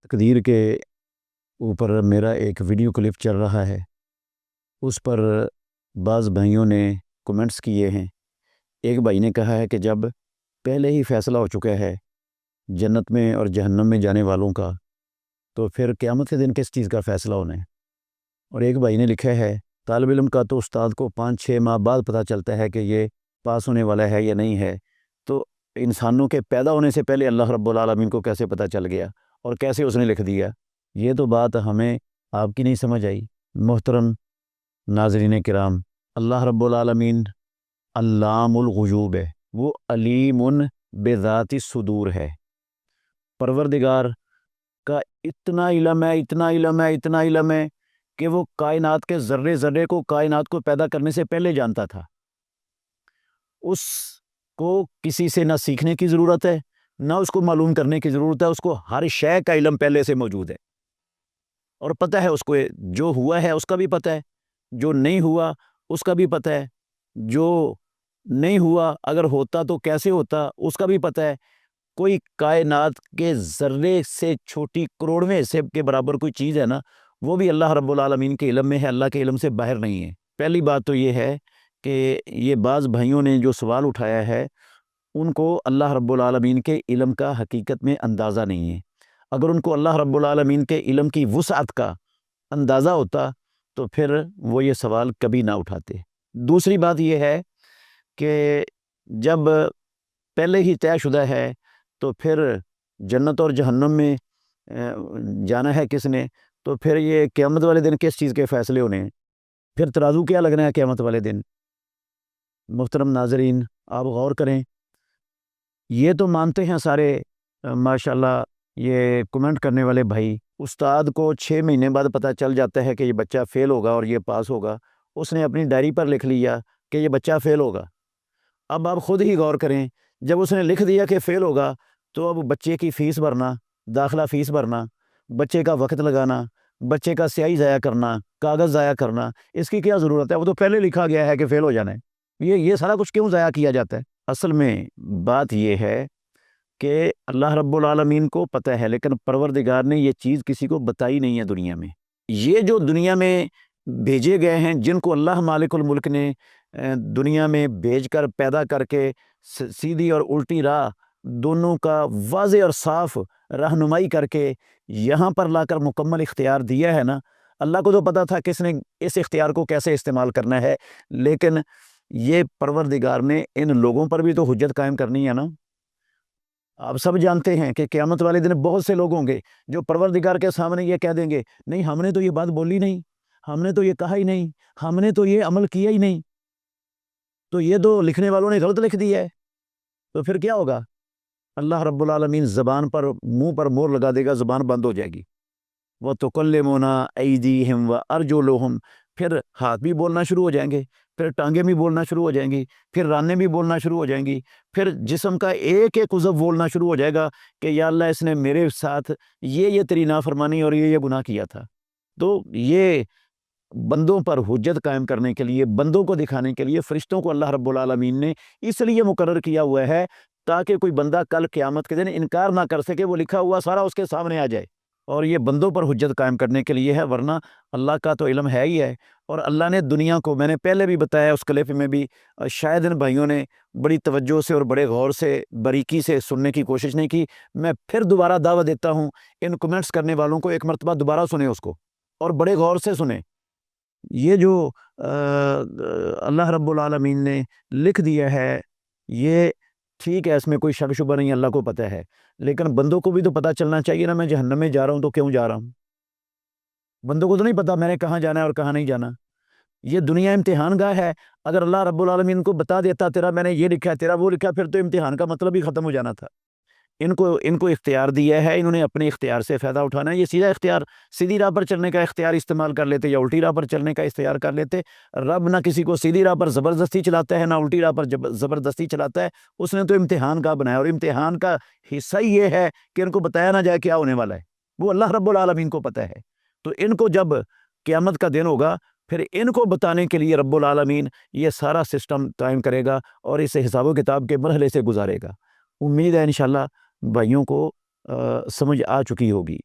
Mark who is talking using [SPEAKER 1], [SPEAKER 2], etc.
[SPEAKER 1] تقدیر کے اوپر میرا ایک ویڈیو کلپ چل رہا ہے، اس پر بعض بھائیوں نے کومنٹس کیے ہیں۔ ایک بھائی نے کہا ہے کہ جب پہلے ہی فیصلہ ہو چکا ہے جنت میں اور جہنم میں جانے والوں کا، تو پھر قیامت کے دن کس چیز کا فیصلہ ہونا ہے۔ اور ایک بھائی نے لکھا ہے طالب علم کا تو استاد کو 5-6 ماہ بعد پتہ چلتا ہے کہ یہ پاس ہونے والا ہے یا نہیں ہے، تو انسانوں کے پیدا ہونے سے پہلے اللہ رب العالمین کو کیسے پتہ چل گیا اور کیسے اس نے لکھ دیا؟ یہ تو بات ہمیں آپ کی نہیں سمجھ آئی۔ محترم ناظرین کرام، اللہ رب العالمین علام الغیوب ہے، وہ علیم بذات الصدور ہے۔ پروردگار کا اتنا علم ہے، اتنا علم ہے، اتنا علم ہے کہ وہ کائنات کے ذرے ذرے کو کائنات کو پیدا کرنے سے پہلے جانتا تھا۔ اس کو کسی سے نہ سیکھنے کی ضرورت ہے، نہ اس کو معلوم کرنے کی ضرورت ہے، اس کو ہر شے کا علم پہلے سے موجود ہے اور پتہ ہے اس کو جو ہوا ہے اس کا بھی پتہ ہے، جو نہیں ہوا اس کا بھی پتہ ہے، جو نہیں ہوا اگر ہوتا تو کیسے ہوتا اس کا بھی پتہ ہے۔ کوئی کائنات کے ذرے سے چھوٹی کروڑویں حصے کے برابر کوئی چیز ہے نا، وہ بھی اللہ رب العالمین کے علم میں ہے، اللہ کے علم سے باہر نہیں ہے۔ پہلی بات تو یہ ہے کہ یہ بعض بھائیوں نے جو سوال اٹھایا ہے ان کو اللہ رب العالمین کے علم کا حقیقت میں اندازہ نہیں ہے۔ اگر ان کو اللہ رب العالمین کے علم کی وسعت کا اندازہ ہوتا تو پھر وہ یہ سوال کبھی نہ اٹھاتے۔ دوسری بات یہ ہے کہ جب پہلے ہی طے شدہ ہے تو پھر جنت اور جہنم میں جانا ہے کس نے، تو پھر یہ قیامت والے دن کس چیز کے فیصلے ہونے ہیں، پھر ترازو کیا لگنا ہے قیامت والے دن۔ محترم ناظرین، آپ غور کریں، یہ تو مانتے ہیں سارے ماشاءاللہ یہ کمنٹ کرنے والے بھائی، استاد کو 6 مہینے بعد پتہ چل جاتا ہے کہ یہ بچہ فیل ہوگا اور یہ پاس ہوگا، اس نے اپنی ڈائری پر لکھ لیا کہ یہ بچہ فیل ہوگا۔ اب آپ خود ہی غور کریں، جب اس نے لکھ دیا کہ فیل ہوگا تو اب بچے کی فیس بھرنا، داخلہ فیس بھرنا، بچے کا وقت لگانا، بچے کا سیاہی ضائع کرنا، کاغذ ضائع کرنا، اس کی کیا ضرورت ہے؟ وہ تو پہلے لکھا گیا ہے کہ فیل ہو جانا ہے، یہ سارا کچھ کیوں ضائع کیا جاتا ہے؟ اصل میں بات یہ ہے کہ اللہ رب العالمین کو پتہ ہے، لیکن پروردگار نے یہ چیز کسی کو بتائی نہیں ہے دنیا میں۔ یہ جو دنیا میں بھیجے گئے ہیں، جن کو اللہ مالک الملک نے دنیا میں بھیج کر پیدا کر کے سیدھی اور الٹی راہ دونوں کا واضح اور صاف رہنمائی کر کے یہاں پر لا کر مکمل اختیار دیا ہے نا، اللہ کو تو پتہ تھا کس نے اس اختیار کو کیسے استعمال کرنا ہے، لیکن یہ پروردگار نے ان لوگوں پر بھی تو حجت قائم کرنی ہے نا۔ آپ سب جانتے ہیں کہ قیامت والے دن بہت سے لوگ ہوں گے جو پروردگار کے سامنے یہ کہہ دیں گے، نہیں ہم نے تو یہ بات بولی نہیں، ہم نے تو یہ کہا ہی نہیں، ہم نے تو یہ عمل کیا ہی نہیں، تو یہ تو لکھنے والوں نے غلط لکھ دیا ہے۔ تو پھر کیا ہوگا؟ اللہ رب العالمین زبان پر منہ پر مور لگا دے گا، زبان بند ہو جائے گی۔ وَتُكَلِّمُنَا أَيْدِيهِمْ وَأَرْجُلُهُمْ، پھر ہاتھ بھی بولنا شروع ہو جائیں گے، پھر ٹانگیں بھی بولنا شروع ہو جائیں گی، پھر رانیں بھی بولنا شروع ہو جائیں گی، پھر جسم کا ایک ایک عضو بولنا شروع ہو جائے گا کہ یا اللہ اس نے میرے ساتھ یہ تیری نافرمانی اور یہ گناہ کیا تھا۔ تو یہ بندوں پر حجت قائم کرنے کے لیے، بندوں کو دکھانے کے لیے فرشتوں کو اللہ رب العالمین نے اس لیے مقرر کیا ہوا ہے تاکہ کوئی بندہ کل قیامت کے دن انکار نہ کر سکے، وہ لکھا ہوا سارا اس کے سامنے آ جائے، اور یہ بندوں پر حجت قائم کرنے کے لیے ہے، ورنہ اللہ کا تو علم ہے ہی ہے۔ اور اللہ نے دنیا کو، میں نے پہلے بھی بتایا اس کلپ میں بھی، شاید ان بھائیوں نے بڑی توجہ سے اور بڑے غور سے باریکی سے سننے کی کوشش نہیں کی۔ میں پھر دوبارہ دعوت دیتا ہوں ان کمنٹس کرنے والوں کو ایک مرتبہ دوبارہ سنیں اس کو اور بڑے غور سے سنیں۔ یہ جو اللہ رب العالمین نے لکھ دیا ہے یہ ٹھیک ہے، اس میں کوئی شک شبہ نہیں، اللہ کو پتہ ہے، لیکن بندوں کو بھی تو پتہ چلنا چاہیے نا، میں جہنم میں جا رہا ہوں تو کیوں جا رہا ہوں؟ بندوں کو تو نہیں پتہ میں نے کہاں جانا ہے اور کہاں نہیں جانا۔ یہ دنیا امتحان گاہ ہے، اگر اللہ رب العالمین کو بتا دیتا تیرا میں نے یہ لکھا ہے، تیرا وہ لکھا، پھر تو امتحان کا مطلب ہی ختم ہو جانا تھا۔ ان کو اختیار دیا ہے، انہوں نے اپنے اختیار سے فائدہ اٹھانا ہے۔ یہ سیدھا اختیار، سیدھی راہ پر چلنے کا اختیار استعمال کر لیتے یا الٹی راہ پر چلنے کا اختیار کر لیتے۔ رب نہ کسی کو سیدھی راہ پر زبردستی چلاتا ہے، نہ الٹی راہ پر زبردستی چلاتا ہے، اس نے تو امتحان کا بنایا، اور امتحان کا حصہ ہی یہ ہے کہ ان کو بتایا نہ جائے کیا ہونے والا ہے، وہ اللہ رب العالمین کو پتہ ہے۔ تو ان کو جب قیامت کا دن ہوگا پھر ان کو بتانے کے لیے رب العالمین یہ سارا سسٹم قائم کرے گا اور اسے حساب و کتاب کے مرحلے سے گزارے گا۔ امید ہے انشاءاللہ بھائیوں کو سمجھ آ چکی ہوگی۔